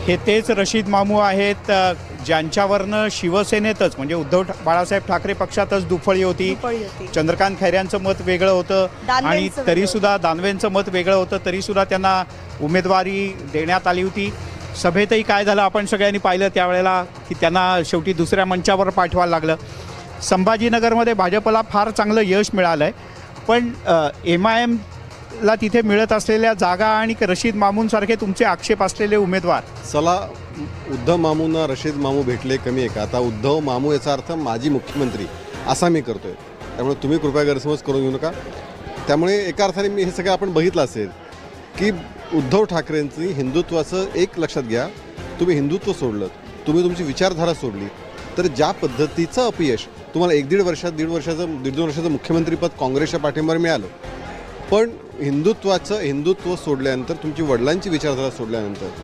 हे तेच रशीद मामू आहेत ज्यांच्यावरनं शिवसेनेतच म्हणजे उद्धव बाळासाहेब ठाकरे पक्षातच दुफळी होती. चंद्रकांत खैऱ्यांचं मत वेगळं होतं आणि तरीसुद्धा दानवेंचं मत वेगळं होतं, तरीसुद्धा त्यांना उमेदवारी देण्यात आली होती. सभेतही काय झालं आपण सगळ्यांनी पाहिलं त्यावेळेला की त्यांना शेवटी दुसऱ्या मंचावर पाठवायला लागलं. संभाजीनगरमध्ये भाजपला फार चांगलं यश मिळालं आहे, पण MIMला तिथे मिळत असलेल्या जागा आणि रशीद मामूंसारखे तुमचे आक्षेप असलेले उमेदवार. चला, उद्धव मामूंना रशीद मामू भेटले कमी आहे का? आता उद्धव मामू याचा अर्थ माजी मुख्यमंत्री असा मी करतोय, त्यामुळे तुम्ही कृपया गैरसमज करून घेऊ नका. त्यामुळे एका अर्थाने मी हे सगळं आपण बघितलं असेल की उद्धव ठाकरेंची हिंदुत्वाचं एक लक्षात घ्या, तुम्ही हिंदुत्व सोडलं, तुम्ही तुमची विचारधारा सोडली, तर ज्या पद्धतीचं अपयश तुम्हाला 1-1.5 वर्षात 1.5 वर्षाचं मुख्यमंत्रीपद काँग्रेसच्या पाठिंब्यावर मिळालं, पण हिंदुत्व सोडल्यानंतर, तुमची वडिलांची विचारधारा सोडल्यानंतर